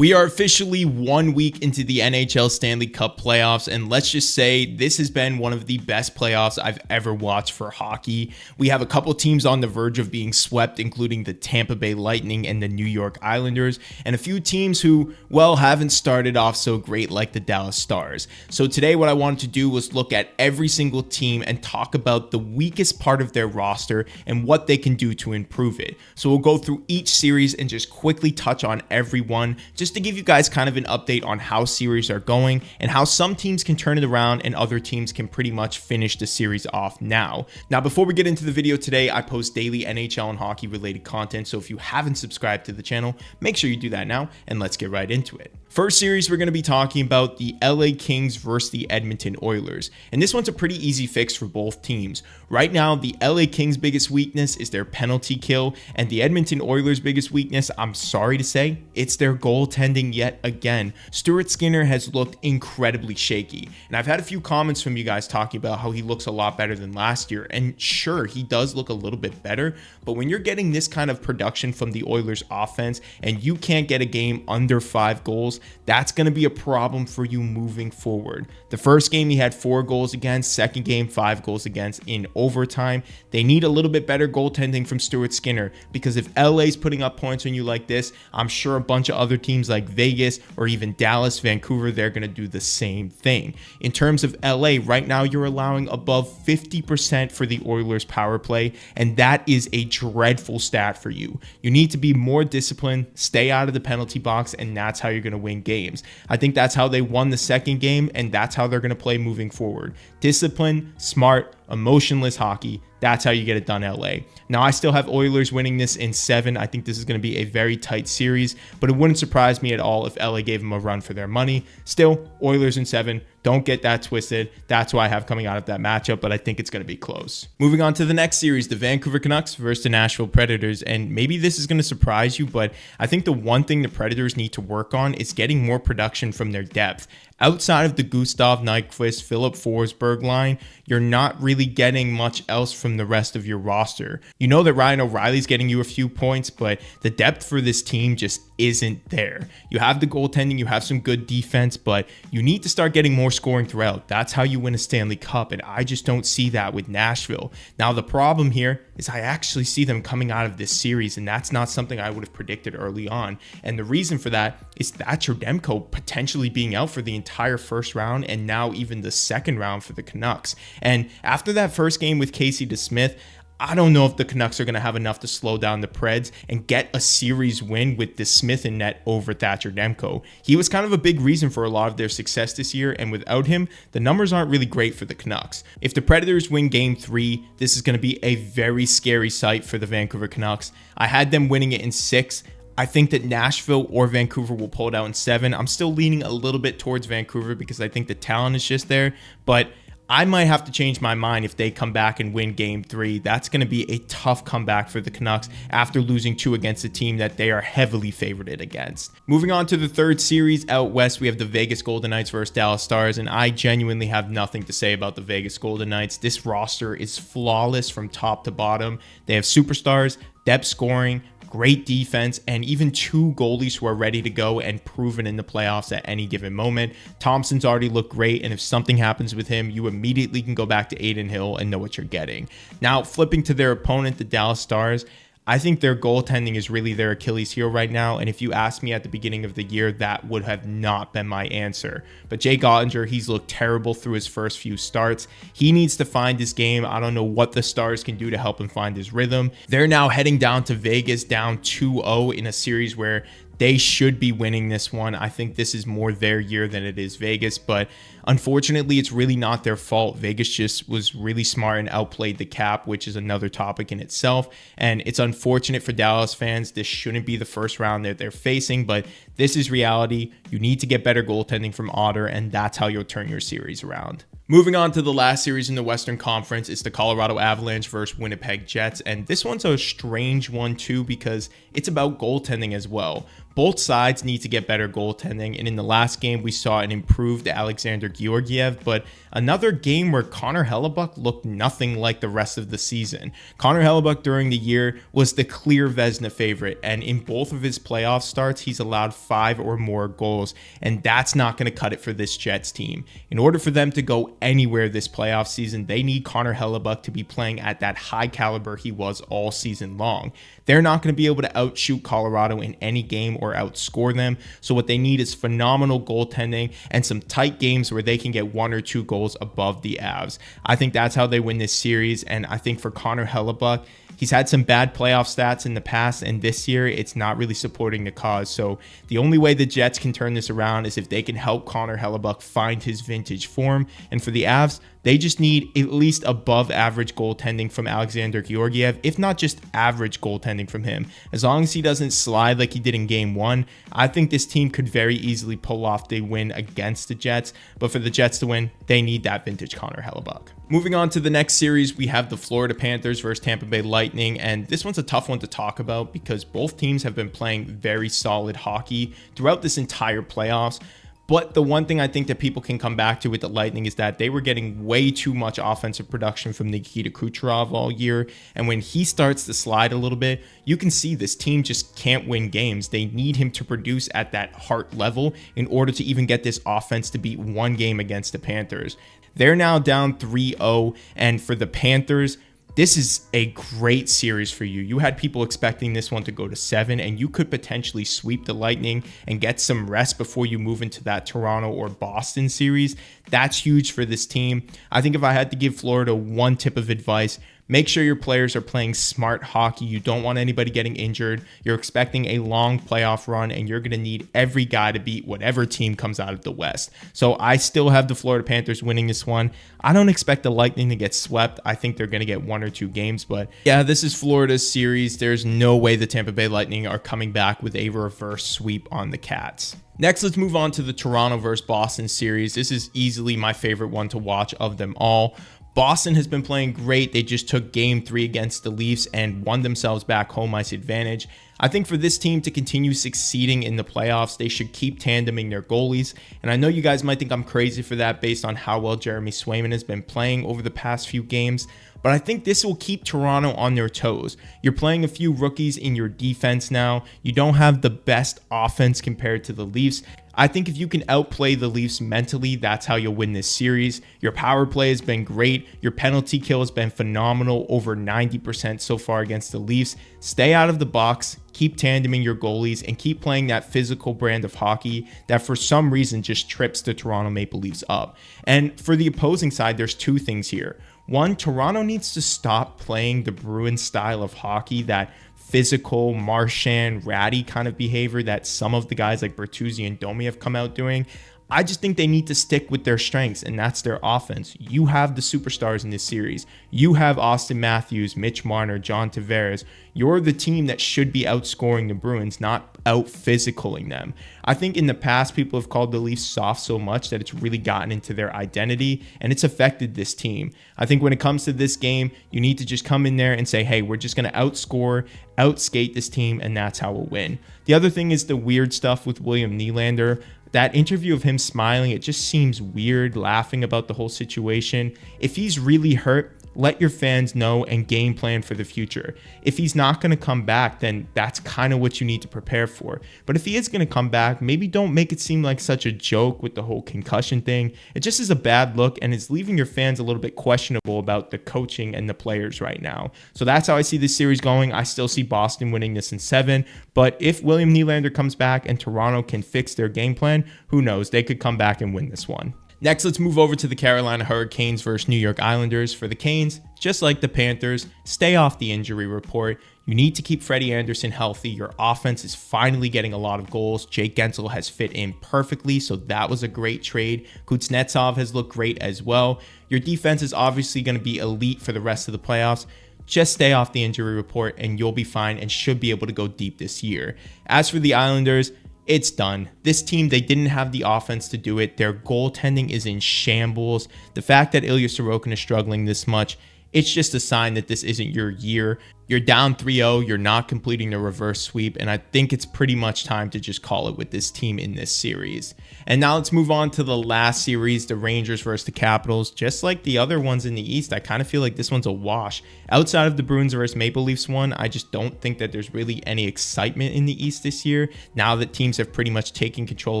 We are officially 1 week into the NHL Stanley Cup playoffs, and let's just say this has been one of the best playoffs I've ever watched for hockey. We have a couple teams on the verge of being swept, including the Tampa Bay Lightning and the New York Islanders, and a few teams who, well, haven't started off so great like the Dallas Stars. So today what I wanted to do was look at every single team and talk about the weakest part of their roster and what they can do to improve it. So we'll go through each series and just quickly touch on every one, just to give you guys kind of an update on how series are going and how some teams can turn it around and other teams can pretty much finish the series off now. Now, before we get into the video today, I post daily NHL and hockey related content, so if you haven't subscribed to the channel, make sure you do that now, and let's get right into it. First series, we're going to be talking about the LA Kings versus the Edmonton Oilers, and this one's a pretty easy fix for both teams. Right now, the LA Kings' biggest weakness is their penalty kill, and the Edmonton Oilers' biggest weakness, I'm sorry to say, it's their goaltending yet again. Stuart Skinner has looked incredibly shaky, and I've had a few comments from you guys talking about how he looks a lot better than last year, and sure, he does look a little bit better, but when you're getting this kind of production from the Oilers offense and you can't get a game under 5 goals, that's going to be a problem for you moving forward. The first game he had 4 goals against, second game 5 goals against in overtime. They need a little bit better goaltending from Stuart Skinner, because if LA's putting up points on you like this, I'm sure a bunch of other teams like Vegas or even Dallas, Vancouver, they're going to do the same thing. In terms of LA, right now you're allowing above 50% for the Oilers power play, and that is a dreadful stat for you. You need to be more disciplined, stay out of the penalty box, and that's how you're going to win games. I think that's how they won the second game, and that's how they're going to play moving forward. Discipline, smart, emotionless hockey. That's how you get it done, LA. Now, I still have Oilers winning this in 7. I think this is going to be a very tight series, but it wouldn't surprise me at all if LA gave them a run for their money. Still, Oilers in 7. Don't get that twisted. That's why I have coming out of that matchup, but I think it's going to be close. Moving on to the next series, the Vancouver Canucks versus the Nashville Predators. And maybe this is going to surprise you, but I think the one thing the Predators need to work on is getting more production from their depth. Outside of the Gustav Nyquist, Philip Forsberg line, you're not really getting much else from the rest of your roster. You know that Ryan O'Reilly's getting you a few points, but the depth for this team just isn't there. You have the goaltending, you have some good defense, but you need to start getting more scoring throughout. That's how you win a Stanley Cup, and I just don't see that with Nashville. Now, the problem here is I actually see them coming out of this series, and that's not something I would have predicted early on. And the reason for that is Thatcher Demko potentially being out for the entire first round and now even the second round for the Canucks. And after that first game with Casey DeSmith, I don't know if the Canucks are going to have enough to slow down the Preds and get a series win with DeSmith in net over Thatcher Demko. He was kind of a big reason for a lot of their success this year, and without him, the numbers aren't really great for the Canucks. If the Predators win Game 3, this is going to be a very scary sight for the Vancouver Canucks. I had them winning it in 6. I think that Nashville or Vancouver will pull it out in 7. I'm still leaning a little bit towards Vancouver because I think the talent is just there, but I might have to change my mind if they come back and win Game 3. That's going to be a tough comeback for the Canucks after losing 2 against a team that they are heavily favorited against. Moving on to the third series out west, we have the Vegas Golden Knights versus Dallas Stars, and I genuinely have nothing to say about the Vegas Golden Knights. This roster is flawless from top to bottom. They have superstars, depth scoring, great defense, and even 2 goalies who are ready to go and proven in the playoffs at any given moment. Thompson's already looked great, and if something happens with him, you immediately can go back to Adin Hill and know what you're getting. Now, flipping to their opponent, the Dallas Stars, I think their goaltending is really their Achilles heel right now, and if you asked me at the beginning of the year, that would have not been my answer. But Jake Ottinger, he's looked terrible through his first few starts. He needs to find his game. I don't know what the Stars can do to help him find his rhythm. They're now heading down to Vegas, down 2-0 in a series where they should be winning this one. I think this is more their year than it is Vegas, but unfortunately, it's really not their fault. Vegas just was really smart and outplayed the Cap, which is another topic in itself. And it's unfortunate for Dallas fans. This shouldn't be the first round that they're facing, but this is reality. You need to get better goaltending from Otter, and that's how you'll turn your series around. Moving on to the last series in the Western Conference, it's the Colorado Avalanche versus Winnipeg Jets, and this one's a strange one too because it's about goaltending as well. Both sides need to get better goaltending, and in the last game, we saw an improved Alexander Georgiev, but another game where Connor Hellebuyck looked nothing like the rest of the season. Connor Hellebuyck during the year was the clear Vezina favorite, and in both of his playoff starts, he's allowed 5 or more goals, and that's not going to cut it for this Jets team. In order for them to go anywhere this playoff season, they need Connor Hellebuyck to be playing at that high caliber he was all season long. They're not going to be able to outshoot Colorado in any game or outscore them. So what they need is phenomenal goaltending and some tight games where they can get 1 or 2 goals above the Avs. I think that's how they win this series. And I think for Connor Hellebuyck, he's had some bad playoff stats in the past, and this year it's not really supporting the cause. So the only way the Jets can turn this around is if they can help Connor Hellebuyck find his vintage form. And for the Avs, they just need at least above average goaltending from Alexander Georgiev, if not just average goaltending from him. As long as he doesn't slide like he did in game 1, I think this team could very easily pull off the win against the Jets. But for the Jets to win, they need that vintage Connor Hellebuyck. Moving on to the next series, we have the Florida Panthers versus Tampa Bay Lightning, and this one's a tough one to talk about because both teams have been playing very solid hockey throughout this entire playoffs. But the one thing I think that people can come back to with the Lightning is that they were getting way too much offensive production from Nikita Kucherov all year. And when he starts to slide a little bit, you can see this team just can't win games. They need him to produce at that heart level in order to even get this offense to beat one game against the Panthers. They're now down 3-0, and for the Panthers, this is a great series for you. You had people expecting this one to go to 7, and you could potentially sweep the Lightning and get some rest before you move into that Toronto or Boston series. That's huge for this team. I think if I had to give Florida one tip of advice, make sure your players are playing smart hockey. You don't want anybody getting injured. You're expecting a long playoff run, and you're going to need every guy to beat whatever team comes out of the West. So I still have the Florida Panthers winning this one. I don't expect the Lightning to get swept. I think they're going to get 1 or 2 games. But yeah, this is Florida's series. There's no way the Tampa Bay Lightning are coming back with a reverse sweep on the Cats. Next, let's move on to the Toronto versus Boston series. This is easily my favorite one to watch of them all. Boston has been playing great. They just took game 3 against the Leafs and won themselves back home ice advantage. I think for this team to continue succeeding in the playoffs, they should keep tandeming their goalies. And I know you guys might think I'm crazy for that based on how well Jeremy Swayman has been playing over the past few games, but I think this will keep Toronto on their toes. You're playing a few rookies in your defense now. You don't have the best offense compared to the Leafs. I think if you can outplay the Leafs mentally, that's how you'll win this series. Your power play has been great. Your penalty kill has been phenomenal, over 90% so far against the Leafs. Stay out of the box, keep tandeming your goalies, and keep playing that physical brand of hockey that for some reason just trips the Toronto Maple Leafs up. And for the opposing side, there's 2 things here. One, Toronto needs to stop playing the Bruins style of hockey, that physical, Marchand, ratty kind of behavior that some of the guys like Bertuzzi and Domi have come out doing. I just think they need to stick with their strengths, and that's their offense. You have the superstars in this series. You have Austin Matthews, Mitch Marner, John Tavares. You're the team that should be outscoring the Bruins, not out-physicaling them. I think in the past, people have called the Leafs soft so much that it's really gotten into their identity, and it's affected this team. I think when it comes to this game, you need to just come in there and say, hey, we're just going to outscore, outskate this team, and that's how we'll win. The other thing is the weird stuff with William Nylander. That interview of him smiling, it just seems weird, laughing about the whole situation. If he's really hurt, let your fans know and game plan for the future. If he's not going to come back, then that's kind of what you need to prepare for. But if he is going to come back, maybe don't make it seem like such a joke with the whole concussion thing. It just is a bad look, and it's leaving your fans a little bit questionable about the coaching and the players right now. So that's how I see this series going. I still see Boston winning this in 7. But if William Nylander comes back and Toronto can fix their game plan, who knows? They could come back and win this one. Next, let's move over to the Carolina Hurricanes versus New York Islanders. For the Canes, just like the Panthers, stay off the injury report. You need to keep Freddie Anderson healthy. Your offense is finally getting a lot of goals. Jake Gensel has fit in perfectly, so that was a great trade. Kuznetsov has looked great as well. Your defense is obviously going to be elite for the rest of the playoffs. Just stay off the injury report and you'll be fine and should be able to go deep this year. As for the Islanders, it's done. This team, they didn't have the offense to do it. Their goaltending is in shambles. The fact that Ilya Sorokin is struggling this much, it's just a sign that this isn't your year. You're down 3-0, you're not completing the reverse sweep, and I think it's pretty much time to just call it with this team in this series. And now let's move on to the last series, the Rangers versus the Capitals. Just like the other ones in the East, I kind of feel like this one's a wash. Outside of the Bruins versus Maple Leafs one, I just don't think that there's really any excitement in the East this year, now that teams have pretty much taken control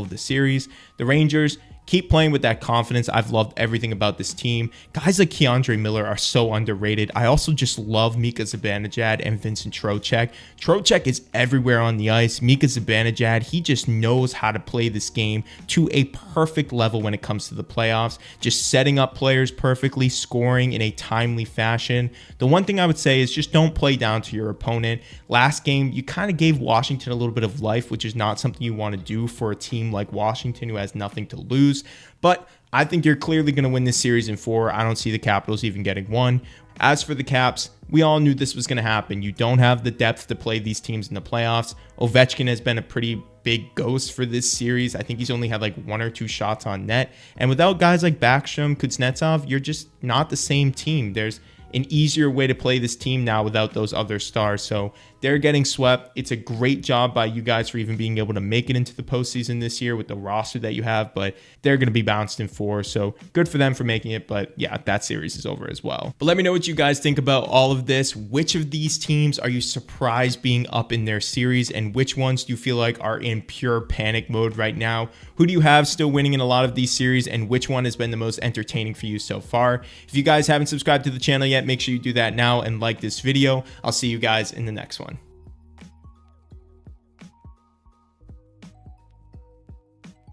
of the series. The Rangers keep playing with that confidence. I've loved everything about this team. Guys like Keandre Miller are so underrated. I also just love Mika Zibanejad and Vincent Trocheck. Trocheck is everywhere on the ice. Mika Zibanejad, he just knows how to play this game to a perfect level when it comes to the playoffs. Just setting up players perfectly, scoring in a timely fashion. The one thing I would say is just don't play down to your opponent. Last game, you kind of gave Washington a little bit of life, which is not something you want to do for a team like Washington who has nothing to lose. But I think you're clearly going to win this series in 4. I don't see the Capitals even getting 1. As for the Caps, we all knew this was going to happen. You don't have the depth to play these teams in the playoffs. Ovechkin has been a pretty big ghost for this series. I think he's only had like 1 or 2 shots on net. And without guys like Backstrom, Kuznetsov, you're just not the same team. There's an easier way to play this team now without those other stars. So they're getting swept. It's a great job by you guys for even being able to make it into the postseason this year with the roster that you have, but they're going to be bounced in 4. So good for them for making it. But yeah, that series is over as well. But let me know what you guys think about all of this. Which of these teams are you surprised being up in their series, and which ones do you feel like are in pure panic mode right now? Who do you have still winning in a lot of these series, and which one has been the most entertaining for you so far? If you guys haven't subscribed to the channel yet, make sure you do that now and like this video. I'll see you guys in the next one.